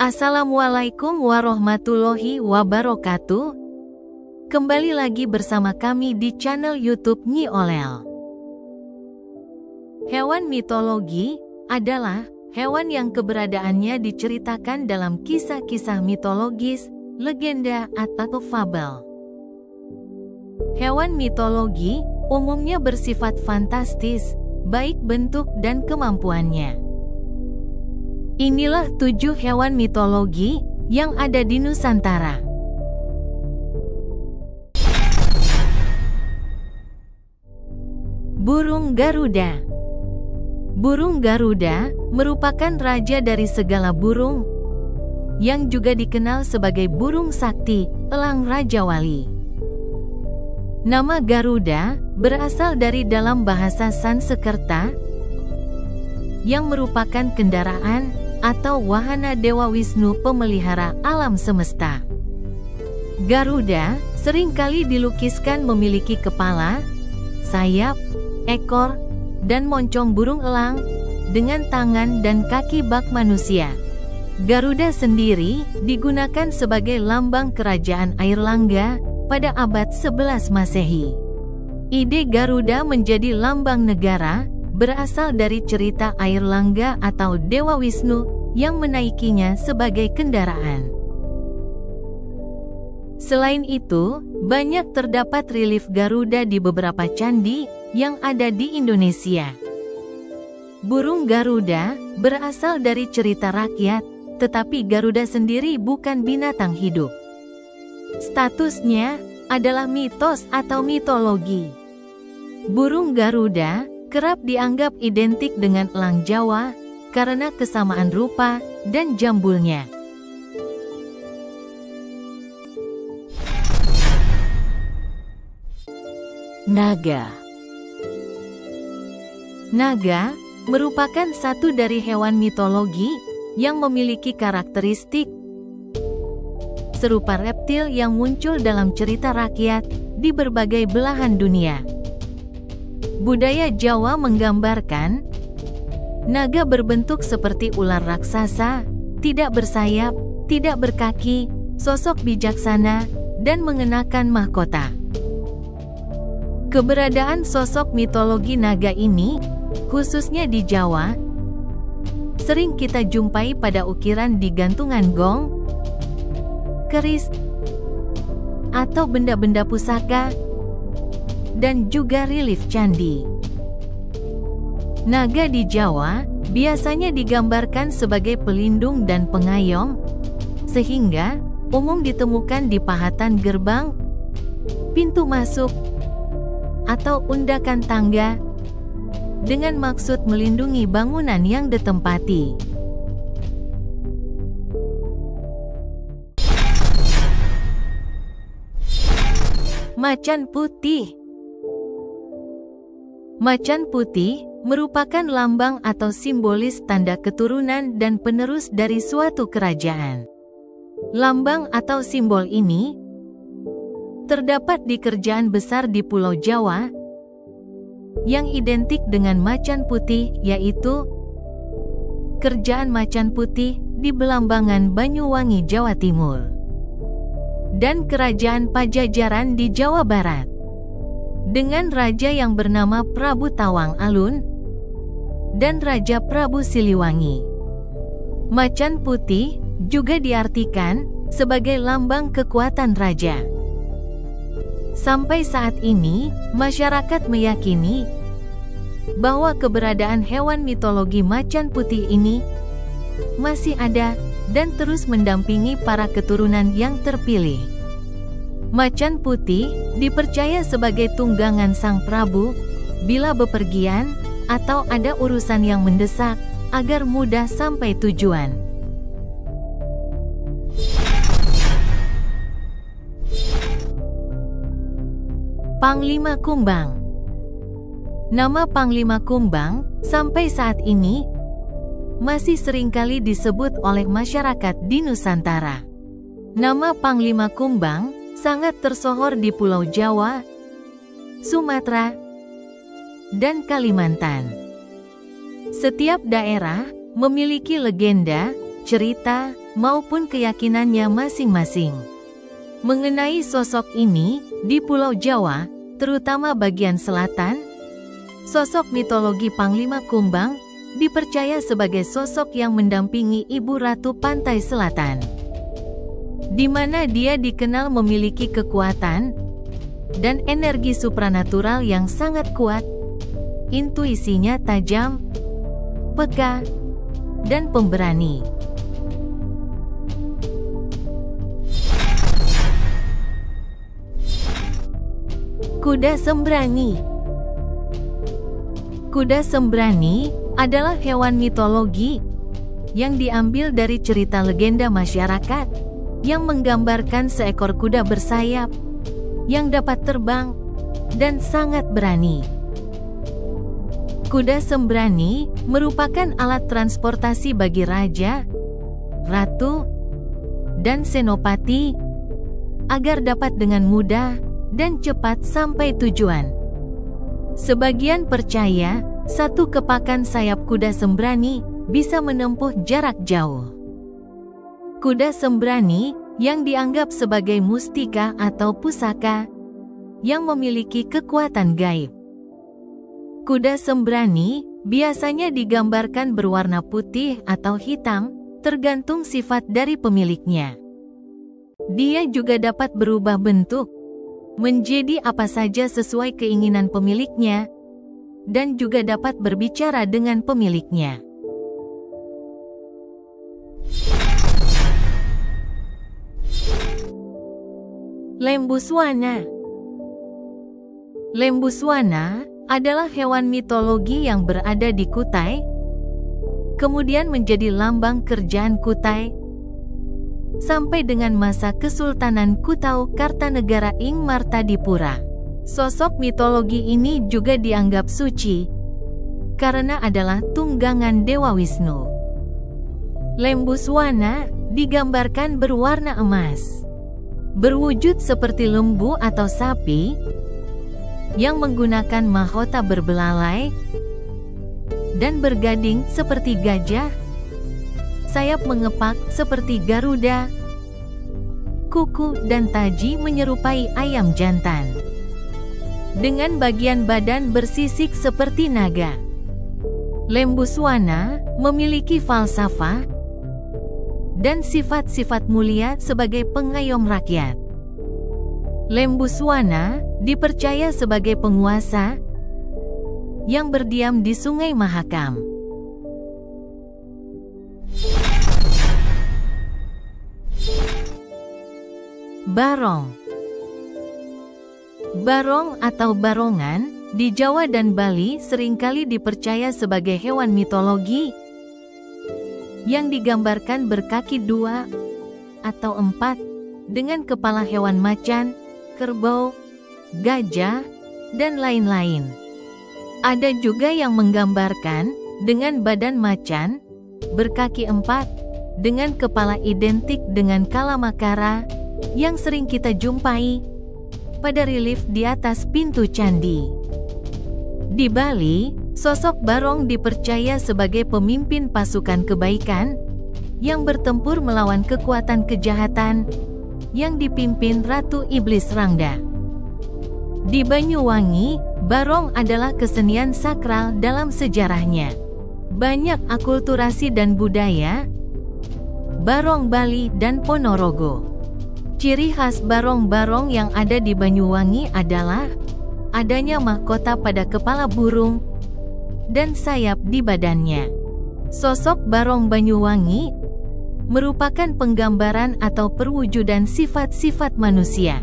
Assalamualaikum warahmatullahi wabarakatuh. Kembali lagi bersama kami di channel YouTube Nyi Olel. Hewan mitologi adalah hewan yang keberadaannya diceritakan dalam kisah-kisah mitologis, legenda, atau fabel. Hewan mitologi umumnya bersifat fantastis, baik bentuk dan kemampuannya. Inilah 7 hewan mitologi yang ada di Nusantara. Burung Garuda. Burung Garuda merupakan raja dari segala burung, yang juga dikenal sebagai burung sakti, elang Raja Wali. Nama Garuda berasal dari dalam bahasa Sanskerta, yang merupakan kendaraan atau wahana Dewa Wisnu pemelihara alam semesta. Garuda seringkali dilukiskan memiliki kepala, sayap, ekor, dan moncong burung elang, dengan tangan dan kaki bak manusia. Garuda sendiri digunakan sebagai lambang kerajaan Airlangga pada abad 11 Masehi. Ide Garuda menjadi lambang negara berasal dari cerita Airlangga atau Dewa Wisnu yang menaikinya sebagai kendaraan. Selain itu, banyak terdapat relief Garuda di beberapa candi yang ada di Indonesia. Burung Garuda berasal dari cerita rakyat, tetapi Garuda sendiri bukan binatang hidup. Statusnya adalah mitos atau mitologi. Burung Garuda kerap dianggap identik dengan elang Jawa karena kesamaan rupa dan jambulnya. Naga. Naga merupakan satu dari hewan mitologi yang memiliki karakteristik serupa reptil yang muncul dalam cerita rakyat di berbagai belahan dunia. Budaya Jawa menggambarkan naga berbentuk seperti ular raksasa, tidak bersayap, tidak berkaki, sosok bijaksana, dan mengenakan mahkota. Keberadaan sosok mitologi naga ini, khususnya di Jawa, sering kita jumpai pada ukiran di gantungan gong, keris, atau benda-benda pusaka, dan juga relief candi. Naga di Jawa biasanya digambarkan sebagai pelindung dan pengayom, sehingga umum ditemukan di pahatan gerbang, pintu masuk, atau undakan tangga, dengan maksud melindungi bangunan yang ditempati. Macan putih. Macan putih merupakan lambang atau simbolis tanda keturunan dan penerus dari suatu kerajaan. Lambang atau simbol ini terdapat di kerajaan besar di Pulau Jawa yang identik dengan macan putih, yaitu Kerajaan Macan Putih di Belambangan, Banyuwangi, Jawa Timur, dan Kerajaan Pajajaran di Jawa Barat, dengan raja yang bernama Prabu Tawang Alun dan Raja Prabu Siliwangi. Macan putih juga diartikan sebagai lambang kekuatan raja. Sampai saat ini, masyarakat meyakini bahwa keberadaan hewan mitologi macan putih ini masih ada dan terus mendampingi para keturunan yang terpilih. Macan putih dipercaya sebagai tunggangan Sang Prabu bila bepergian atau ada urusan yang mendesak agar mudah sampai tujuan. Panglima Kumbang. Nama Panglima Kumbang sampai saat ini masih seringkali disebut oleh masyarakat di Nusantara. Nama Panglima Kumbang sangat tersohor di Pulau Jawa, Sumatera, dan Kalimantan. Setiap daerah memiliki legenda, cerita, maupun keyakinannya masing-masing. Mengenai sosok ini, di Pulau Jawa, terutama bagian selatan, sosok mitologi Panglima Kumbang dipercaya sebagai sosok yang mendampingi Ibu Ratu Pantai Selatan, di mana dia dikenal memiliki kekuatan dan energi supranatural yang sangat kuat, intuisinya tajam, peka, dan pemberani. Kuda sembrani. Kuda sembrani adalah hewan mitologi yang diambil dari cerita legenda masyarakat yang menggambarkan seekor kuda bersayap yang dapat terbang dan sangat berani. Kuda sembrani merupakan alat transportasi bagi raja, ratu, dan senopati agar dapat dengan mudah dan cepat sampai tujuan. Sebagian percaya, satu kepakan sayap kuda sembrani bisa menempuh jarak jauh. Kuda sembrani yang dianggap sebagai mustika atau pusaka yang memiliki kekuatan gaib. Kuda sembrani biasanya digambarkan berwarna putih atau hitam, tergantung sifat dari pemiliknya. Dia juga dapat berubah bentuk menjadi apa saja sesuai keinginan pemiliknya, dan juga dapat berbicara dengan pemiliknya. Lembuswana. Lembuswana adalah hewan mitologi yang berada di Kutai, kemudian menjadi lambang kerajaan Kutai, sampai dengan masa Kesultanan Kutau Kartanegara ing Martadipura. Sosok mitologi ini juga dianggap suci, karena adalah tunggangan Dewa Wisnu. Lembuswana digambarkan berwarna emas, berwujud seperti lembu atau sapi, yang menggunakan mahkota berbelalai, dan bergading seperti gajah, sayap mengepak seperti Garuda, kuku dan taji menyerupai ayam jantan, dengan bagian badan bersisik seperti naga. Lembuswana memiliki falsafah dan sifat-sifat mulia sebagai pengayom rakyat. Lembuswana dipercaya sebagai penguasa yang berdiam di Sungai Mahakam. Barong. Barong atau barongan di Jawa dan Bali seringkali dipercaya sebagai hewan mitologi yang digambarkan berkaki 2 atau 4 dengan kepala hewan macan, kerbau, gajah, dan lain-lain. Ada juga yang menggambarkan dengan badan macan, berkaki 4, dengan kepala identik dengan Kalamakara yang sering kita jumpai pada relief di atas pintu candi. Di Bali, sosok Barong dipercaya sebagai pemimpin pasukan kebaikan yang bertempur melawan kekuatan kejahatan yang dipimpin Ratu Iblis Rangda. Di Banyuwangi, Barong adalah kesenian sakral dalam sejarahnya. Banyak akulturasi dan budaya Barong Bali dan Ponorogo. Ciri khas barong-barong yang ada di Banyuwangi adalah adanya mahkota pada kepala burung dan sayap di badannya. Sosok Barong Banyuwangi merupakan penggambaran atau perwujudan sifat-sifat manusia.